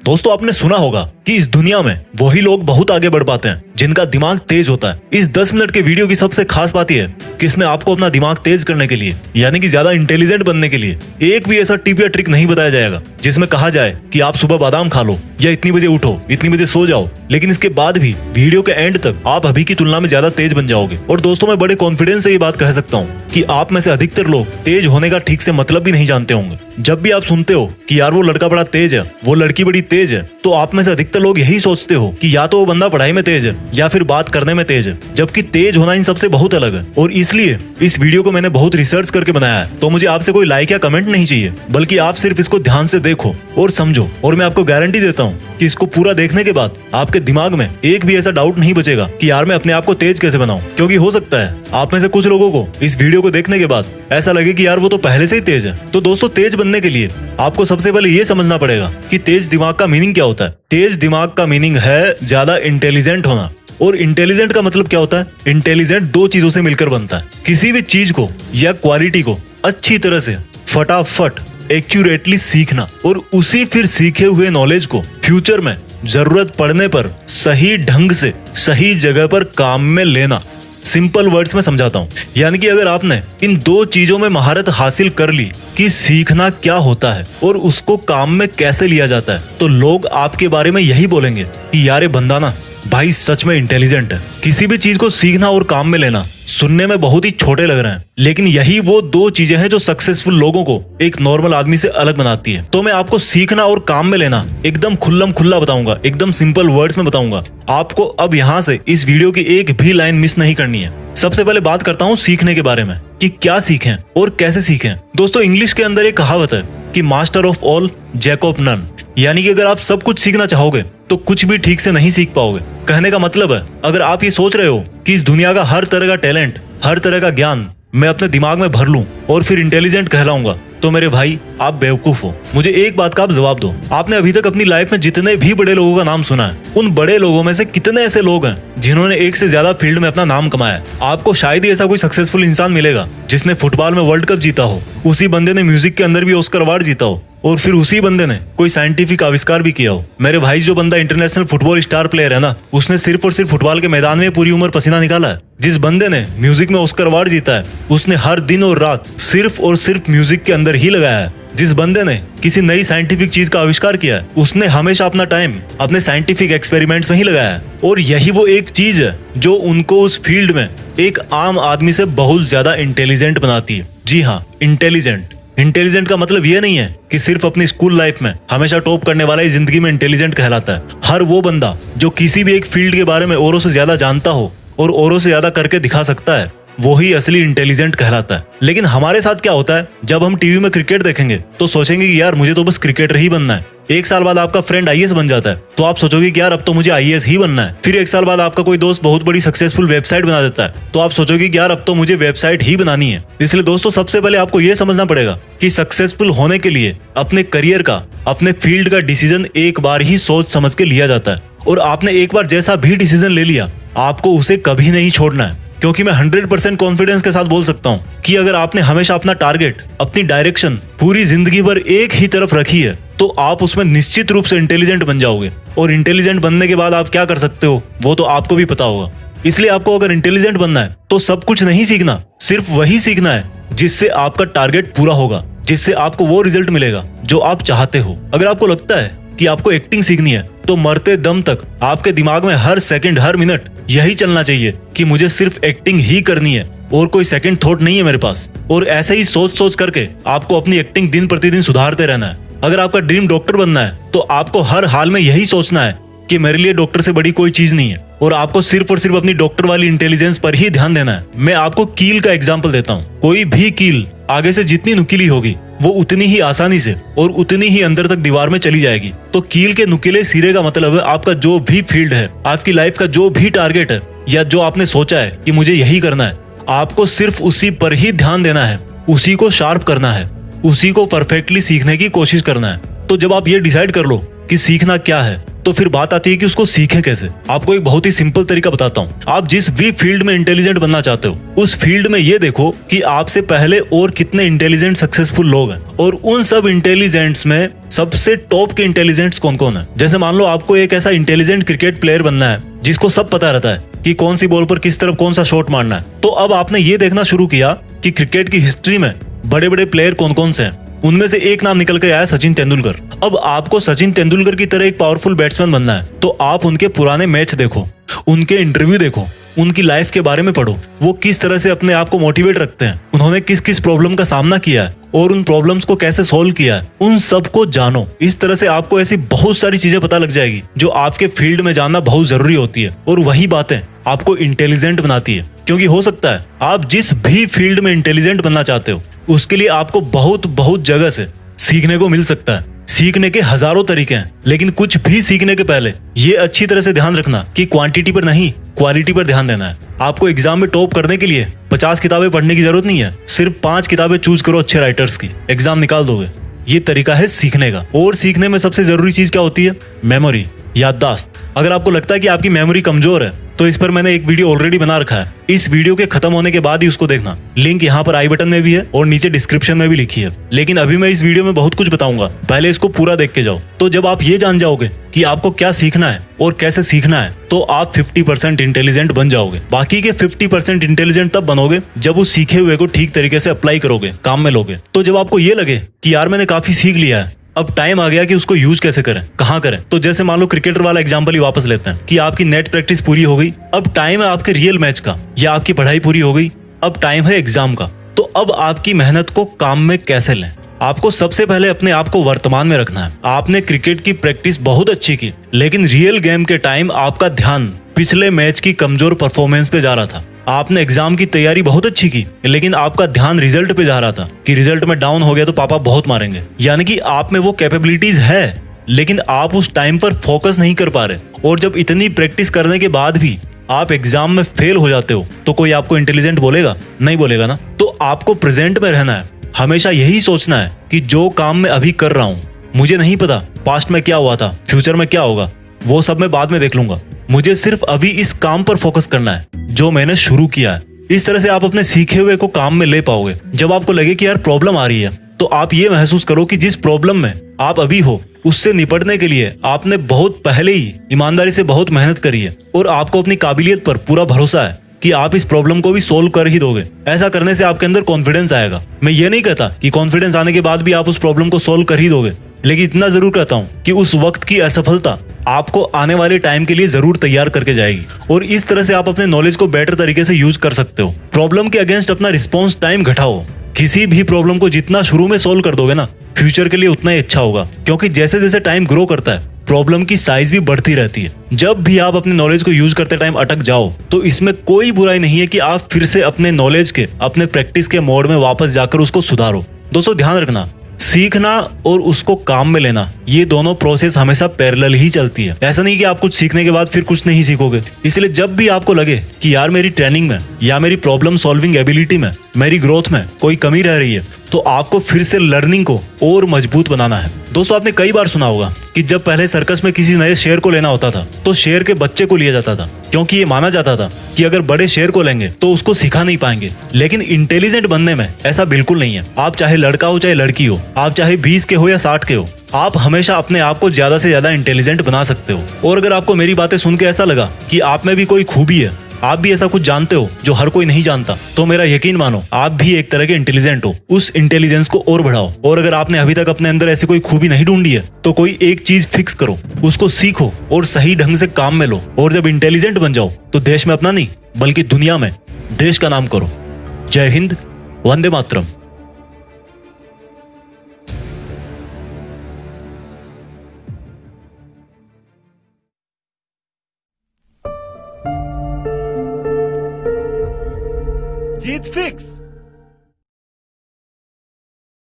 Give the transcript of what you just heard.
दोस्तों आपने सुना होगा कि इस दुनिया में वही लोग बहुत आगे बढ़ पाते हैं जिनका दिमाग तेज होता है। इस 10 मिनट के वीडियो की सबसे खास बात यह है कि इसमें आपको अपना दिमाग तेज करने के लिए यानी कि ज्यादा इंटेलिजेंट बनने के लिए एक भी ऐसा टिप या ट्रिक नहीं बताया जाएगा जिसमें कहा जाए कि आप सुबह बादाम खा लो या इतनी बजे उठो, इतनी बजे सो जाओ। लेकिन इसके बाद भी वीडियो के एंड तक आप अभी की तुलना में ज्यादा तेज बन जाओगे। और दोस्तों मैं बड़े कॉन्फिडेंस से ये बात कह सकता हूँ कि आप में से अधिकतर लोग तेज होने का ठीक से मतलब भी नहीं जानते होंगे। जब भी आप सुनते हो कि यार वो लड़का बड़ा तेज है, वो लड़की बड़ी तेज है, तो आप में से अधिकतर लोग यही सोचते हो कि या तो वो बंदा पढ़ाई में तेज है या फिर बात करने में तेज है, जबकि तेज होना इन सबसे बहुत अलग है। और इसलिए इस वीडियो को मैंने बहुत रिसर्च करके बनाया है। तो मुझे आपसे कोई लाइक या कमेंट नहीं चाहिए, बल्कि आप सिर्फ इसको ध्यान से देखो और समझो। और मैं आपको गारंटी देता हूँ कि इसको पूरा देखने के बाद आपके दिमाग में एक भी ऐसा डाउट नहीं बचेगा कि यार मैं अपने आप को तेज कैसे बनाऊं। क्योंकि हो सकता है आप में से कुछ लोगों को इस वीडियो को देखने के बाद ऐसा लगे कि यार वो तो पहले से ही तेज है। तो दोस्तों तेज बनने के लिए आपको सबसे पहले ये समझना पड़ेगा कि तेज दिमाग का मीनिंग क्या होता है। तेज दिमाग का मीनिंग है ज्यादा इंटेलिजेंट होना। और इंटेलिजेंट का मतलब क्या होता है? इंटेलिजेंट दो चीजों से मिलकर बनता है। किसी भी चीज को या क्वालिटी को अच्छी तरह से फटाफट एक्यूरेटली सीखना और उसी फिर सीखे हुए नॉलेज को फ्यूचर में जरूरत पड़ने पर सही ढंग से सही जगह पर काम में लेना। सिंपल वर्ड्स में समझाता हूँ, यानी कि अगर आपने इन दो चीजों में महारत हासिल कर ली कि सीखना क्या होता है और उसको काम में कैसे लिया जाता है, तो लोग आपके बारे में यही बोलेंगे कि यार ये बंदा ना भाई सच में इंटेलिजेंट है। किसी भी चीज को सीखना और काम में लेना सुनने में बहुत ही छोटे लग रहे हैं, लेकिन यही वो दो चीजें हैं जो सक्सेसफुल लोगों को एक नॉर्मल आदमी से अलग बनाती है। तो मैं आपको सीखना और काम में लेना एकदम खुल्लम खुल्ला बताऊंगा, एकदम सिंपल वर्ड्स में बताऊंगा। आपको अब यहाँ से इस वीडियो की एक भी लाइन मिस नहीं करनी है। सबसे पहले बात करता हूँ सीखने के बारे में कि क्या सीखें और कैसे सीखें। दोस्तों इंग्लिश के अंदर एक कहावत है कि master of all jack of none, यानी कि अगर आप सब कुछ सीखना चाहोगे तो कुछ भी ठीक से नहीं सीख पाओगे। कहने का मतलब है अगर आप ये सोच रहे हो कि इस दुनिया का हर तरह का टैलेंट, हर तरह का ज्ञान मैं अपने दिमाग में भर लूं और फिर इंटेलिजेंट कहलाऊंगा, तो मेरे भाई आप बेवकूफ हो। मुझे एक बात का आप जवाब दो, आपने अभी तक अपनी लाइफ में जितने भी बड़े लोगों का नाम सुना है, उन बड़े लोगों में से कितने ऐसे लोग हैं जिन्होंने एक से ज्यादा फील्ड में अपना नाम कमाया है? आपको शायद ही ऐसा कोई सक्सेसफुल इंसान मिलेगा जिसने फुटबॉल में वर्ल्ड कप जीता हो, उसी बंदे ने म्यूजिक के अंदर भी ऑस्कर अवार्ड जीता हो, और फिर उसी बंदे ने कोई साइंटिफिक आविष्कार भी किया हो। मेरे भाई जो बंदा इंटरनेशनल फुटबॉल स्टार प्लेयर है ना, उसने सिर्फ और सिर्फ फुटबॉल के मैदान में पूरी उम्र पसीना निकाला है। जिस बंदे ने म्यूजिक में ऑस्कर अवार्ड जीता है, उसने हर दिन और रात सिर्फ और सिर्फ म्यूजिक के अंदर ही लगाया है। जिस बंदे ने किसी नई साइंटिफिक चीज का आविष्कार किया है, उसने हमेशा अपना टाइम अपने साइंटिफिक एक्सपेरिमेंट्स में ही लगाया है। और यही वो एक चीज है जो उनको उस फील्ड में एक आम आदमी से बहुत ज्यादा इंटेलिजेंट बनाती है। जी हाँ, इंटेलिजेंट। इंटेलिजेंट का मतलब ये नहीं है कि सिर्फ अपनी स्कूल लाइफ में हमेशा टॉप करने वाला ही जिंदगी में इंटेलिजेंट कहलाता है। हर वो बंदा जो किसी भी एक फील्ड के बारे में औरों से ज्यादा जानता हो और औरों से ज्यादा करके दिखा सकता है, वो ही असली इंटेलिजेंट कहलाता है। लेकिन हमारे साथ क्या होता है, जब हम टीवी में क्रिकेट देखेंगे तो सोचेंगे कि यार मुझे तो बस क्रिकेटर ही बनना है। एक साल बाद आपका फ्रेंड आईएएस बन जाता है तो आप सोचोगे कि यार अब तो मुझे आईएएस ही बनना है। फिर एक साल बाद आपका कोई दोस्त बहुत बड़ी सक्सेसफुल वेबसाइट बना देता है तो आप सोचोगे कि यार अब तो मुझे वेबसाइट ही बनानी है। इसलिए दोस्तों सबसे पहले आपको यह समझना पड़ेगा कि सक्सेसफुल होने के लिए अपने करियर का, अपने फील्ड का डिसीजन एक बार ही सोच समझ के लिया जाता है। और आपने एक बार जैसा भी डिसीजन ले लिया, आपको उसे कभी नहीं छोड़ना है। क्योंकि मैं 100% कॉन्फिडेंस के साथ बोल सकता हूँ कि अगर आपने हमेशा अपना टारगेट, अपनी डायरेक्शन पूरी जिंदगी भर एक ही तरफ रखी है, तो आप उसमें निश्चित रूप से इंटेलिजेंट बन जाओगे। और इंटेलिजेंट बनने के बाद आप क्या कर सकते हो वो तो आपको भी पता होगा। इसलिए आपको अगर इंटेलिजेंट बनना है तो सब कुछ नहीं सीखना, सिर्फ वही सीखना है जिससे आपका टारगेट पूरा होगा, जिससे आपको वो रिजल्ट मिलेगा जो आप चाहते हो। अगर आपको लगता है कि आपको एक्टिंग सीखनी है तो मरते दम तक आपके दिमाग में हर सेकंड, हर मिनट यही चलना चाहिए कि मुझे सिर्फ एक्टिंग ही करनी है और कोई सेकंड थॉट नहीं है मेरे पास। और ऐसे ही सोच सोच करके आपको अपनी एक्टिंग दिन प्रतिदिन सुधारते रहना है। अगर आपका ड्रीम डॉक्टर बनना है तो आपको हर हाल में यही सोचना है कि मेरे लिए डॉक्टर से बड़ी कोई चीज नहीं है, और आपको सिर्फ और सिर्फ अपनी डॉक्टर वाली इंटेलिजेंस पर ही ध्यान देना है। मैं आपको कील का एग्जांपल देता हूँ। कोई भी कील आगे से जितनी नुकीली होगी वो उतनी ही आसानी से और उतनी ही अंदर तक दीवार में चली जाएगी। तो कील के नुकीले सिरे का मतलब है आपका जो भी फील्ड है, आपकी लाइफ का जो भी टारगेट है, या जो आपने सोचा है कि मुझे यही करना है, आपको सिर्फ उसी पर ही ध्यान देना है, उसी को शार्प करना है, उसी को परफेक्टली सीखने की कोशिश करना है। तो जब आप ये डिसाइड कर लो कि सीखना क्या है, तो फिर बात आती है कि उसको सीखे कैसे। आपको एक बहुत ही सिंपल तरीका बताता हूँ। आप जिस भी फील्ड में इंटेलिजेंट बनना चाहते हो, उस फील्ड में ये देखो कि आपसे पहले और कितने इंटेलिजेंट सक्सेसफुल लोग हैं, और उन सब इंटेलिजेंट्स में सबसे टॉप के इंटेलिजेंट्स कौन कौन है। जैसे मान लो आपको एक ऐसा इंटेलिजेंट क्रिकेट प्लेयर बनना है जिसको सब पता रहता है कि कौन सी बॉल पर किस तरफ कौन सा शॉट मारना है, तो अब आपने ये देखना शुरू किया कि क्रिकेट की हिस्ट्री में बड़े बड़े प्लेयर कौन कौन से हैं। उनमें से एक नाम निकल के आया सचिन तेंदुलकर। अब आपको सचिन तेंदुलकर की तरह एक पावरफुल बैट्समैन बनना है, तो आप उनके पुराने मैच देखो, उनके इंटरव्यू देखो, उनकी लाइफ के बारे में पढ़ो, वो किस तरह से अपने आप को मोटिवेट रखते हैं, उन्होंने किस किस प्रॉब्लम का सामना किया है और उन प्रॉब्लम्स को कैसे सॉल्व किया है, उन सब को जानो। इस तरह से आपको ऐसी बहुत सारी चीजें पता लग जाएगी जो आपके फील्ड में जानना बहुत जरूरी होती है, और वही बातें आपको इंटेलिजेंट बनाती है। क्योंकि हो सकता है आप जिस भी फील्ड में इंटेलिजेंट बनना चाहते हो, उसके लिए आपको बहुत जगह से सीखने को मिल सकता है। सीखने के हजारों तरीके हैं, लेकिन कुछ भी सीखने के पहले ये अच्छी तरह से ध्यान रखना कि क्वांटिटी पर नहीं, क्वालिटी पर ध्यान देना है। आपको एग्जाम में टॉप करने के लिए 50 किताबें पढ़ने की जरूरत नहीं है, सिर्फ 5 किताबें चूज करो अच्छे राइटर्स की, एग्जाम निकाल दोगे। ये तरीका है सीखने का। और सीखने में सबसे जरूरी चीज क्या होती है? मेमोरी, याददाश्त। अगर आपको लगता है कि आपकी मेमोरी कमजोर है, तो इस पर मैंने एक वीडियो ऑलरेडी बना रखा है, इस वीडियो के खत्म होने के बाद ही उसको देखना। लिंक यहाँ पर आई बटन में भी है और नीचे डिस्क्रिप्शन में भी लिखी है। लेकिन अभी मैं इस वीडियो में बहुत कुछ बताऊंगा, पहले इसको पूरा देख के जाओ। तो जब आप ये जान जाओगे कि आपको क्या सीखना है और कैसे सीखना है, तो आप 50% इंटेलिजेंट बन जाओगे। बाकी के 50% इंटेलिजेंट तब बनोगे जब उस सीखे हुए को ठीक तरीके से अप्लाई करोगे, काम में लोगे। तो जब आपको ये लगे कि यार मैंने काफी सीख लिया है, अब टाइम आ गया कि उसको यूज कैसे करें, कहाँ करें, तो जैसे मान लो क्रिकेटर वाला एग्जांपल ही वापस लेते हैं कि आपकी नेट प्रैक्टिस पूरी हो गई, अब टाइम है आपके रियल मैच का, या आपकी पढ़ाई पूरी हो गई, अब टाइम है एग्जाम का। तो अब आपकी मेहनत को काम में कैसे लें? आपको सबसे पहले अपने आप को वर्तमान में रखना है। आपने क्रिकेट की प्रैक्टिस बहुत अच्छी की, लेकिन रियल गेम के टाइम आपका ध्यान पिछले मैच की कमजोर परफॉर्मेंस पे जा रहा था। आपने एग्जाम की तैयारी बहुत अच्छी की, लेकिन आपका ध्यान रिजल्ट पे जा रहा था कि रिजल्ट में डाउन हो गया तो पापा बहुत मारेंगे। यानी कि आप में वो कैपेबिलिटीज है, लेकिन आप उस टाइम पर फोकस नहीं कर पा रहे। और जब इतनी प्रैक्टिस करने के बाद भी आप एग्जाम में फेल हो जाते हो, तो कोई आपको इंटेलिजेंट बोलेगा? नहीं बोलेगा ना। तो आपको प्रेजेंट में रहना है, हमेशा यही सोचना है कि जो काम मैं अभी कर रहा हूँ, मुझे नहीं पता पास्ट में क्या हुआ था, फ्यूचर में क्या होगा, वो सब मैं बाद में देख लूंगा। मुझे सिर्फ अभी इस काम पर फोकस करना है जो मैंने शुरू किया है। इस तरह से आप अपने सीखे हुए को काम में ले पाओगे। जब आपको लगे कि यार प्रॉब्लम आ रही है, तो आप ये महसूस करो कि जिस प्रॉब्लम में आप अभी हो, उससे निपटने के लिए आपने बहुत पहले ही ईमानदारी से बहुत मेहनत करी है, और आपको अपनी काबिलियत पर पूरा भरोसा है कि आप इस प्रॉब्लम को भी सोल्व कर ही दोगे। ऐसा करने से आपके अंदर कॉन्फिडेंस आएगा। मैं ये नहीं कहता कि कॉन्फिडेंस आने के बाद भी आप उस प्रॉब्लम को सोल्व कर ही दोगे, लेकिन इतना जरूर कहता हूँ कि उस वक्त की असफलता आपको आने वाले टाइम के लिए जरूर तैयार करके जाएगी। और इस तरह से आप अपने नॉलेज को बेटर तरीके से यूज कर सकते हो। प्रॉब्लम के अगेंस्ट अपना रिस्पॉन्स टाइम घटाओ। किसी भी प्रॉब्लम को जितना शुरू में सोल्व कर दोगे ना, फ्यूचर के लिए उतना ही अच्छा होगा। क्योंकि जैसे जैसे टाइम ग्रो करता है, प्रॉब्लम की साइज भी बढ़ती रहती है। जब भी आप अपने नॉलेज को यूज करते टाइम अटक जाओ, तो इसमें कोई बुराई नहीं है कि आप फिर से अपने नॉलेज के, अपने प्रैक्टिस के मोड में वापस जाकर उसको सुधारो। दोस्तों ध्यान रखना, सीखना और उसको काम में लेना, ये दोनों प्रोसेस हमेशा पैरेलल ही चलती है। ऐसा नहीं कि आप कुछ सीखने के बाद फिर कुछ नहीं सीखोगे। इसलिए जब भी आपको लगे कि यार मेरी ट्रेनिंग में या मेरी प्रॉब्लम सॉल्विंग एबिलिटी में, मेरी ग्रोथ में कोई कमी रह रही है, तो आपको फिर से लर्निंग को और मजबूत बनाना है। दोस्तों आपने कई बार सुना होगा कि जब पहले सर्कस में किसी नए शेर को लेना होता था, तो शेर के बच्चे को लिया जाता था, क्योंकि ये माना जाता था कि अगर बड़े शेर को लेंगे तो उसको सिखा नहीं पाएंगे। लेकिन इंटेलिजेंट बनने में ऐसा बिल्कुल नहीं है। आप चाहे लड़का हो चाहे लड़की हो, आप चाहे 20 के हो या 60 के हो, आप हमेशा अपने आप को ज्यादा से ज्यादा इंटेलिजेंट बना सकते हो। और अगर आपको मेरी बातें सुन के ऐसा लगा कि आप में भी कोई खूबी है, आप भी ऐसा कुछ जानते हो जो हर कोई नहीं जानता, तो मेरा यकीन मानो आप भी एक तरह के इंटेलिजेंट हो। उस इंटेलिजेंस को और बढ़ाओ। और अगर आपने अभी तक अपने अंदर ऐसी कोई खूबी नहीं ढूंढी है, तो कोई एक चीज फिक्स करो, उसको सीखो और सही ढंग से काम में लो। और जब इंटेलिजेंट बन जाओ, तो देश में अपना नहीं बल्कि दुनिया में देश का नाम करो। जय हिंद, वंदे मातरम। जीत फिक्स।